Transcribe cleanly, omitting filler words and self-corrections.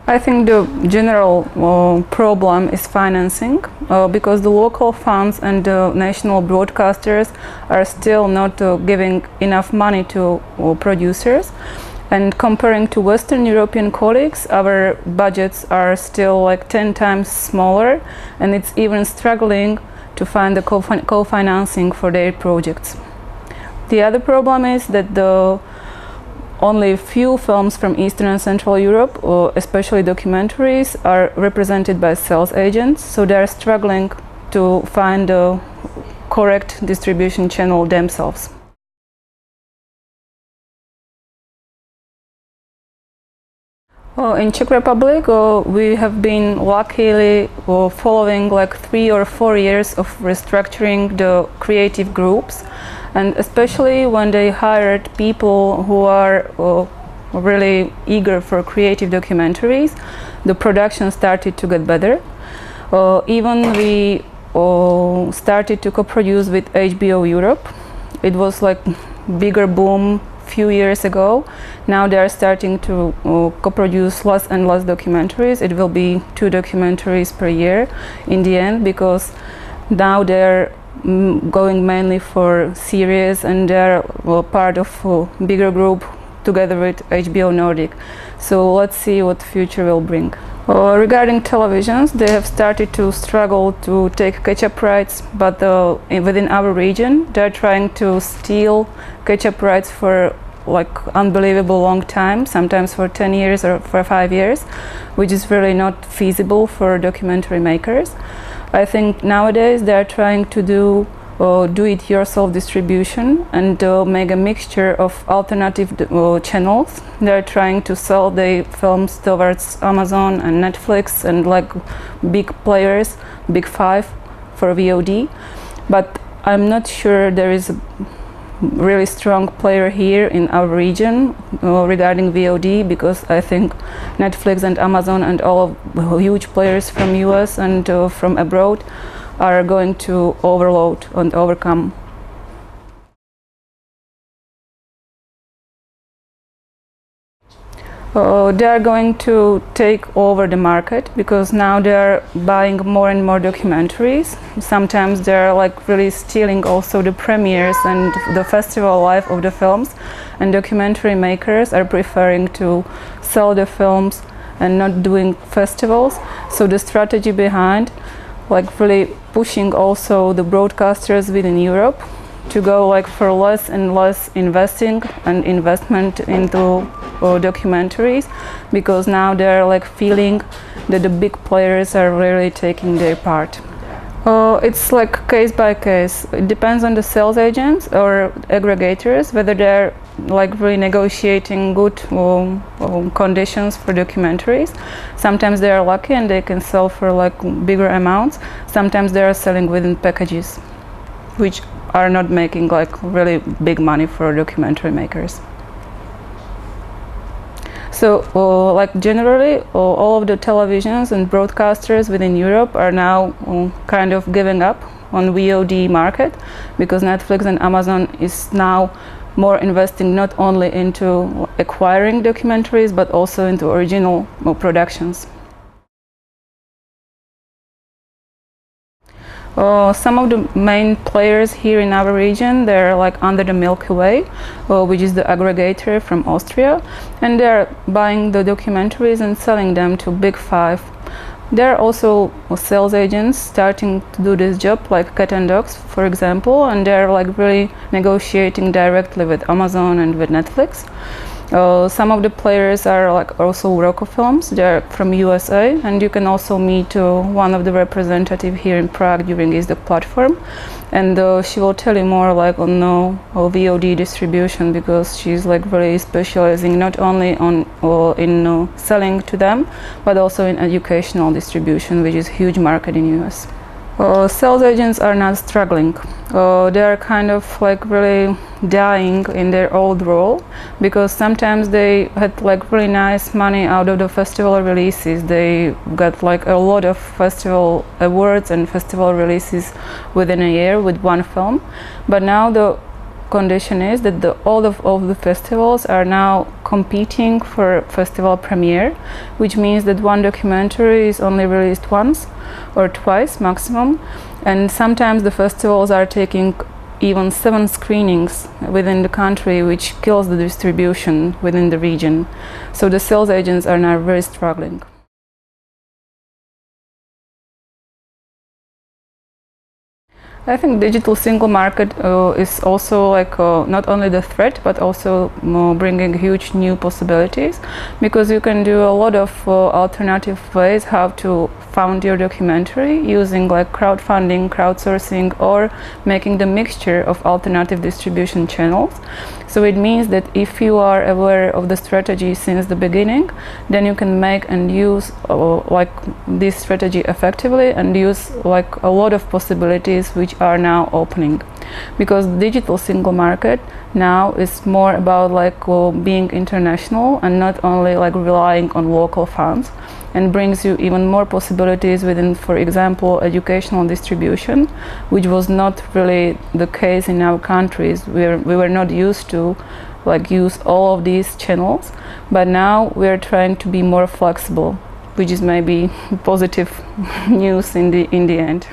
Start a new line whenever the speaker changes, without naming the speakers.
I think the general problem is financing, because the local funds and the national broadcasters are still not giving enough money to producers. And comparing to Western European colleagues, our budgets are still like 10 times smaller, and it's even struggling to find the co-financing for their projects. The other problem is that only few films from Eastern and Central Europe, especially documentaries, are represented by sales agents, so they are struggling to find the correct distribution channel themselves. In Czech Republic, we have been luckily following like 3 or 4 years of restructuring the creative groups, and especially when they hired people who are really eager for creative documentaries, the production started to get better. Even we started to co-produce with HBO Europe. It was like bigger boom few years ago. Now they are starting to co-produce less and less documentaries. It will be 2 documentaries per year in the end, because now they're going mainly for series, and they're part of a bigger group together with HBO Nordic. So let's see what the future will bring. Regarding televisions, they have started to struggle to take catch-up rights, but within our region they're trying to steal catch-up rights for like unbelievable long time, sometimes for 10 years or for 5 years, which is really not feasible for documentary makers. I think nowadays they're trying to do it-yourself distribution and make a mixture of alternative channels. They're trying to sell their films towards Amazon and Netflix and like big players, big 5 for VOD. But I'm not sure there is a really strong player here in our region regarding VOD, because I think Netflix and Amazon and all of the huge players from US and from abroad are going to overload and overcome. They are going to take over the market, because now they are buying more and more documentaries. Sometimes they are like really stealing also the premieres and the festival life of the films, and documentary makers are preferring to sell the films and not doing festivals. So the strategy behind like really pushing also the broadcasters within Europe to go like for less and less investment into documentaries, because now they're like feeling that the big players are really taking their part. It's like case by case. It depends on the sales agents or aggregators whether they're like really negotiating good conditions for documentaries. Sometimes they are lucky and they can sell for like bigger amounts. Sometimes they are selling within packages, which are not making like really big money for documentary makers. So like generally all of the televisions and broadcasters within Europe are now kind of giving up on VOD market, because Netflix and Amazon is now more investing not only into acquiring documentaries but also into original productions. Some of the main players here in our region, they're like under the Milky Way, which is the aggregator from Austria, and they're buying the documentaries and selling them to Big 5. There are also sales agents starting to do this job, like Cat and Dogs, for example, and they're like really negotiating directly with Amazon and with Netflix. Some of the players are like also Rocco Films. They're from USA, and you can also meet one of the representatives here in Prague during the platform, and she will tell you more like on VOD distribution, because she's like really specializing not only on in selling to them, but also in educational distribution, which is a huge market in US. Sales agents are not struggling. They are kind of like really dying in their old role, because sometimes they had like really nice money out of the festival releases. They got like a lot of festival awards and festival releases within a year with one film. But now the condition is that all of the festivals are now competing for festival premiere, which means that one documentary is only released once or twice maximum, and sometimes the festivals are taking even 7 screenings within the country, which kills the distribution within the region. So the sales agents are now very struggling. I think digital single market is also not only the threat, but also bringing huge new possibilities, because you can do a lot of alternative ways how to fund your documentary, using crowdfunding, crowdsourcing, or making the mixture of alternative distribution channels. So it means that if you are aware of the strategy since the beginning, then you can make and use this strategy effectively and use a lot of possibilities which are now opening, because digital single market now is more about being international and not only relying on local funds, and brings you even more possibilities within, for example, educational distribution, which was not really the case in our countries. We were not used to use all of these channels, but now we are trying to be more flexible, which is maybe positive news in the end.